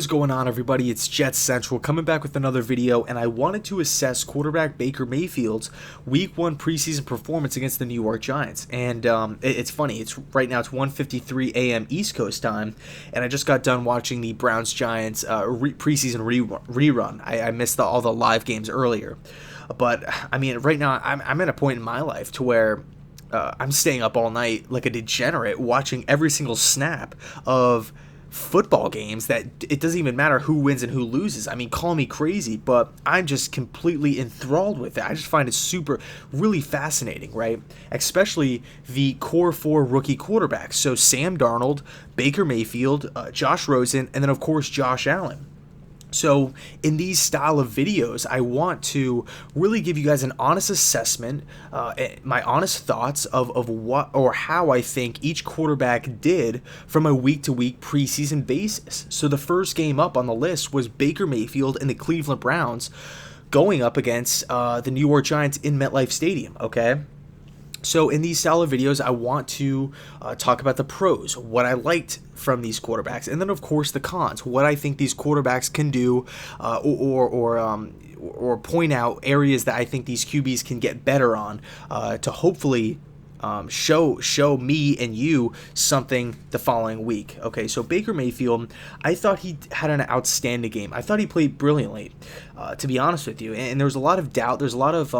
What's going on, everybody? It's JetsCentral coming back with another video, and I wanted to assess quarterback Baker Mayfield's Week 1 preseason performance against the New York Giants. And it's funny, right now it's 1:53 a.m. East Coast time, and I just got done watching the Browns-Giants preseason rerun. I missed all the live games earlier, but I mean, right now I'm at a point in my life to where I'm staying up all night like a degenerate, watching every single snap of football games that it doesn't even matter who wins and who loses. I mean, call me crazy, but I'm just completely enthralled with it. I just find it really fascinating, right? Especially the core four rookie quarterbacks. So Sam Darnold, Baker Mayfield, Josh Rosen, and then of course Josh Allen. So in these style of videos, I want to really give you guys an honest assessment, my honest thoughts of what or how I think each quarterback did from a week-to-week preseason basis. So the first game up on the list was Baker Mayfield and the Cleveland Browns going up against the New York Giants in MetLife Stadium, okay? So in these style of videos, I want to talk about the pros, what I liked from these quarterbacks, and then of course the cons, what I think these quarterbacks can do, or point out areas that I think these QBs can get better on, to hopefully show me and you something the following week. Okay, so Baker Mayfield, I thought he had an outstanding game. I thought he played brilliantly, to be honest with you. And there was a lot of doubt. There's a lot of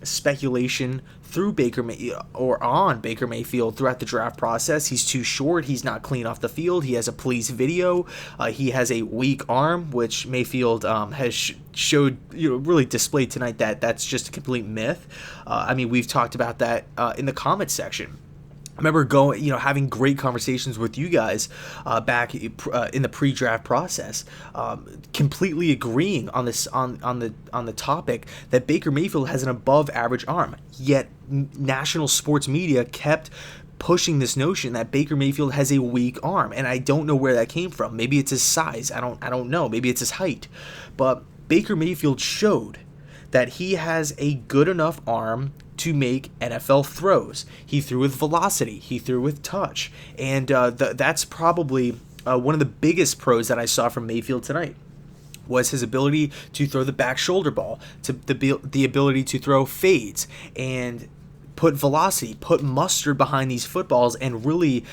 speculation on Baker Mayfield throughout the draft process. He's too short. He's not clean off the field. He has a police video. He has a weak arm, which Mayfield has showed, really displayed tonight that that's just a complete myth. I mean, we've talked about that in the comments section. I remember having great conversations with you guys back in the pre-draft process, completely agreeing on this on the topic that Baker Mayfield has an above-average arm. Yet national sports media kept pushing this notion that Baker Mayfield has a weak arm, and I don't know where that came from. Maybe it's his size. I don't know. Maybe it's his height, but Baker Mayfield showed that he has a good enough arm to make NFL throws. He threw with velocity. He threw with touch. And that's probably one of the biggest pros that I saw from Mayfield tonight, was his ability to throw the back shoulder ball, to the ability to throw fades and put velocity, put mustard behind these footballs, and really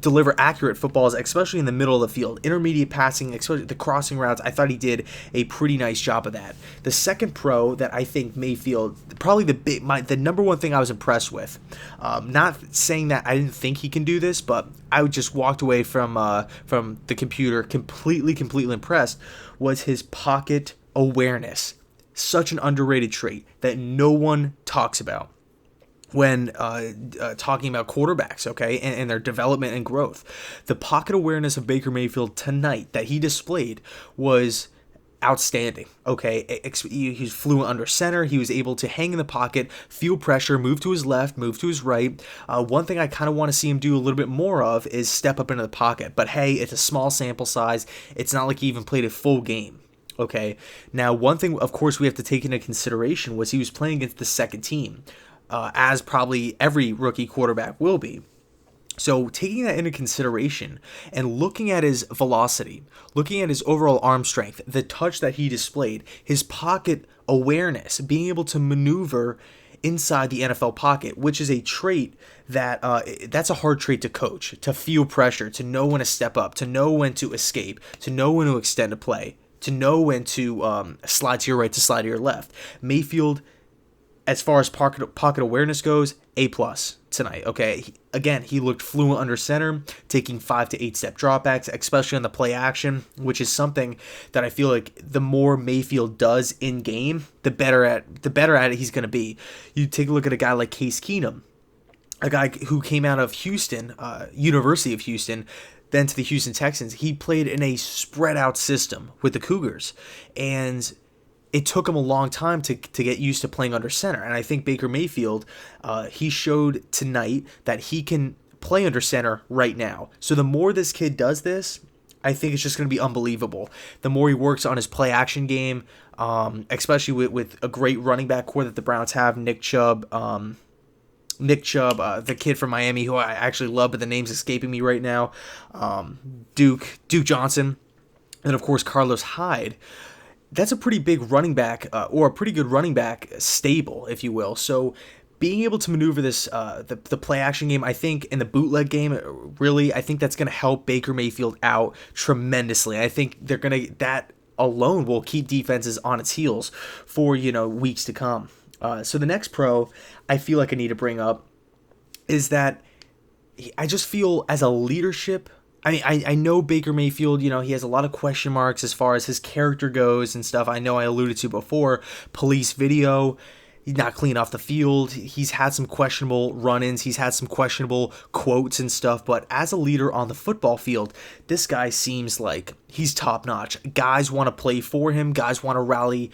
deliver accurate footballs, especially in the middle of the field. Intermediate passing, especially the crossing routes, I thought he did a pretty nice job of that. The second pro that I think Mayfield, probably the number one thing I was impressed with, not saying that I didn't think he can do this, but I just walked away from the computer completely impressed, was his pocket awareness. Such an underrated trait that no one talks about when talking about quarterbacks, okay, and their development and growth. The pocket awareness of Baker Mayfield tonight that he displayed was outstanding, okay? He was fluent under center. He was able to hang in the pocket, feel pressure, move to his left, move to his right. One thing I kind of want to see him do a little bit more of is step up into the pocket. But hey, it's a small sample size. It's not like he even played a full game. Okay, now one thing, of course, we have to take into consideration was he was playing against the second team, as probably every rookie quarterback will be. So taking that into consideration and looking at his velocity, looking at his overall arm strength, the touch that he displayed, his pocket awareness, being able to maneuver inside the NFL pocket, which is a trait that that's a hard trait to coach, to feel pressure, to know when to step up, to know when to escape, to know when to extend a play, to know when to slide to your right, to slide to your left. Mayfield, as far as pocket awareness goes, A+ tonight, okay? He looked fluent under center, taking 5 to 8 step dropbacks, especially on the play action, which is something that I feel like the more Mayfield does in game, the better at it he's going to be. You take a look at a guy like Case Keenum, a guy who came out of Houston, University of Houston, then to the Houston Texans. He played in a spread out system with the Cougars, and it took him a long time to get used to playing under center. And I think Baker Mayfield, he showed tonight that he can play under center right now. So the more this kid does this, I think it's just going to be unbelievable. The more he works on his play action game, especially with a great running back core that the Browns have, Nick Chubb, the kid from Miami who I actually love, but the name's escaping me right now, Duke Johnson. and of course Carlos Hyde. That's a pretty big running back, or a pretty good running back stable, if you will. So being able to maneuver this, the play action game, I think in the bootleg game, really, I think that's going to help Baker Mayfield out tremendously. I think that alone will keep defenses on its heels for, weeks to come. So the next pro I feel like I need to bring up is that I just feel as a leadership. I know Baker Mayfield, he has a lot of question marks as far as his character goes and stuff. I know I alluded to before, police video, he's not clean off the field. He's had some questionable run-ins. He's had some questionable quotes and stuff. But as a leader on the football field, this guy seems like he's top-notch. Guys want to play for him. Guys want to rally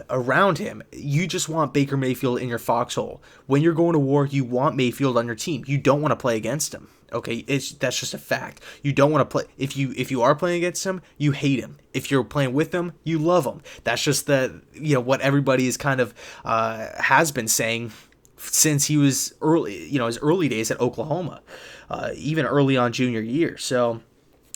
around him. You just want Baker Mayfield in your foxhole. When you're going to war, you want Mayfield on your team. You don't want to play against him. Okay, that's just a fact. You don't want to play if you are playing against him, you hate him. If you're playing with him, you love him. That's just what everybody is kind of has been saying since he was early, his early days at Oklahoma, even early on junior year. So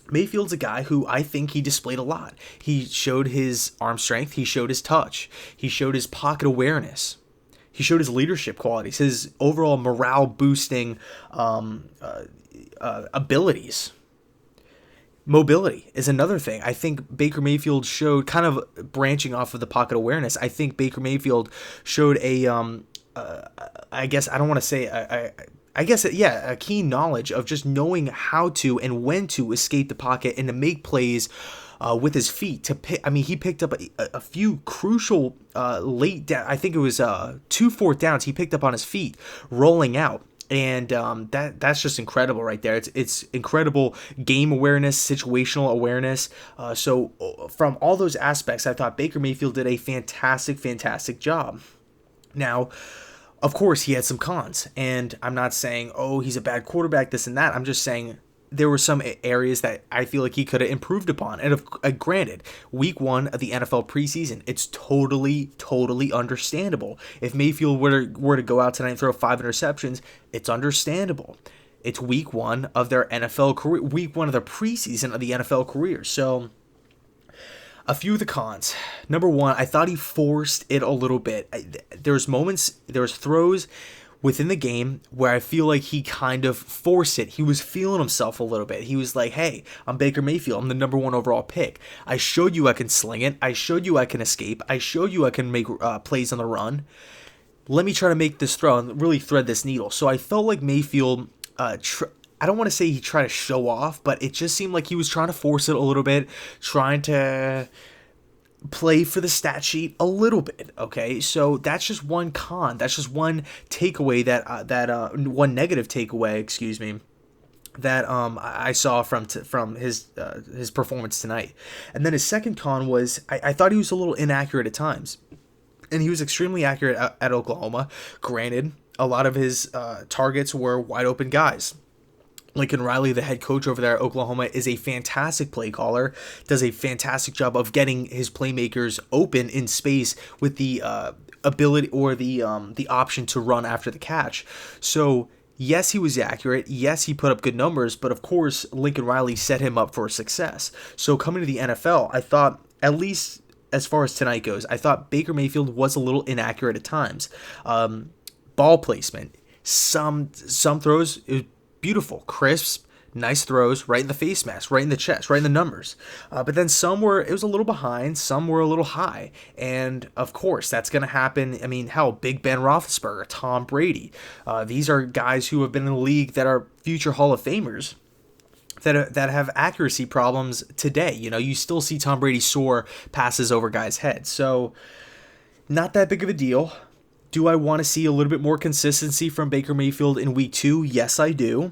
Mayfield's a guy who I think he displayed a lot. He showed his arm strength. He showed his touch. He showed his pocket awareness. He showed his leadership qualities, his overall morale boosting abilities. Mobility is another thing. I think Baker Mayfield showed, kind of branching off of the pocket awareness, I think Baker Mayfield showed I guess I don't want to say a keen knowledge of just knowing how to and when to escape the pocket and to make plays with his feet. He picked up a few crucial late down. I think it was 2 4th downs. He picked up on his feet, rolling out. And that's just incredible right there. It's incredible game awareness, situational awareness. So from all those aspects, I thought Baker Mayfield did a fantastic job. Now, of course, he had some cons, and I'm not saying, he's a bad quarterback, this and that. I'm just saying there were some areas that I feel like he could have improved upon. And granted, week 1 of the NFL preseason, it's totally understandable. If Mayfield were to go out tonight and throw 5 interceptions, it's understandable. It's week 1 of their NFL career, week 1 of their preseason of the NFL career. So a few of the cons. Number 1, I thought he forced it a little bit. There was throws within the game where I feel like he kind of forced it. He was feeling himself a little bit. He was like, hey, I'm Baker Mayfield. I'm the number 1 overall pick. I showed you I can sling it. I showed you I can escape. I showed you I can make plays on the run. Let me try to make this throw and really thread this needle. So I felt like Mayfield, I don't want to say he tried to show off, but it just seemed like he was trying to force it a little bit, trying to play for the stat sheet a little bit. Okay, so that's just one con. That's just one takeaway one negative takeaway, excuse me, that I saw from his performance tonight. And then his second con was I thought he was a little inaccurate at times, and he was extremely accurate at Oklahoma. Granted, a lot of his targets were wide open guys. Lincoln Riley, the head coach over there at Oklahoma, is a fantastic play caller, does a fantastic job of getting his playmakers open in space with the ability or the option to run after the catch. So yes, he was accurate. Yes, he put up good numbers, but of course, Lincoln Riley set him up for success. So coming to the NFL, I thought, at least as far as tonight goes, I thought Baker Mayfield was a little inaccurate at times. Ball placement, some throws, it was beautiful, crisp, nice throws, right in the face mask, right in the chest, right in the numbers. But then it was a little behind, some were a little high. And of course, that's going to happen. I mean, hell, Big Ben Roethlisberger, Tom Brady. These are guys who have been in the league that are future Hall of Famers that have accuracy problems today. You still see Tom Brady soar passes over guys' heads. So not that big of a deal. Do I want to see a little bit more consistency from Baker Mayfield in week 2? Yes, I do.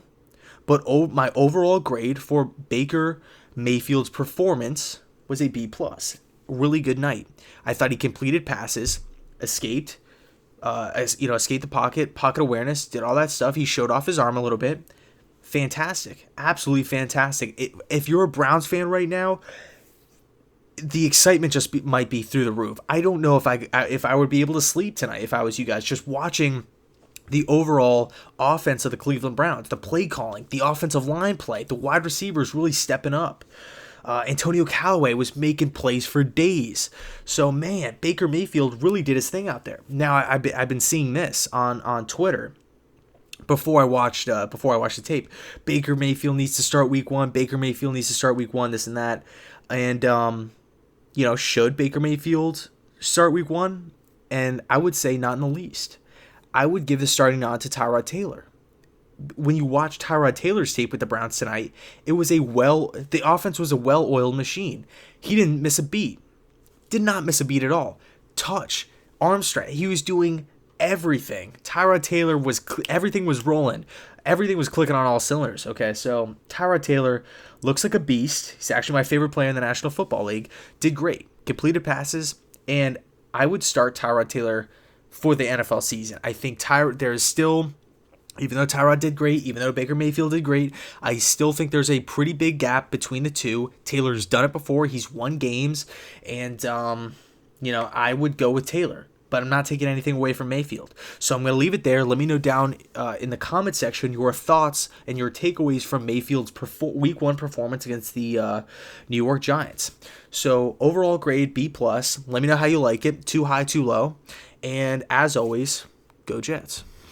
But my overall grade for Baker Mayfield's performance was a B+. Really good night. I thought he completed passes, escaped the pocket awareness, did all that stuff. He showed off his arm a little bit. Fantastic. Absolutely fantastic. If you're a Browns fan right now, the excitement might be through the roof. I don't know if I would be able to sleep tonight if I was you guys, just watching the overall offense of the Cleveland Browns, the play calling, the offensive line play, the wide receivers really stepping up. Antonio Callaway was making plays for days. So man, Baker Mayfield really did his thing out there. Now I've been seeing this on Twitter before I watched the tape. Baker Mayfield needs to start week 1. Baker Mayfield needs to start week 1. This and that. And should Baker Mayfield start week 1? And I would say not in the least. I would give the starting nod to Tyrod Taylor. When you watch Tyrod Taylor's tape with the Browns tonight, the offense was a well-oiled machine. He didn't miss a beat. Did not miss a beat at all. Touch, arm strength. He was doing everything. Tyrod Taylor everything was rolling. Everything was clicking on all cylinders. Okay, so Tyrod Taylor looks like a beast. He's actually my favorite player in the National Football League. Did great. Completed passes, and I would start Tyrod Taylor for the NFL season. I think there's still, even though Tyrod did great, even though Baker Mayfield did great, I still think there's a pretty big gap between the two. Taylor's done it before. He's won games, and I would go with Taylor. But I'm not taking anything away from Mayfield. So I'm going to leave it there. Let me know down in the comment section your thoughts and your takeaways from Mayfield's week 1 performance against the New York Giants. So overall grade B+. Let me know how you like it. Too high, too low. And as always, go Jets.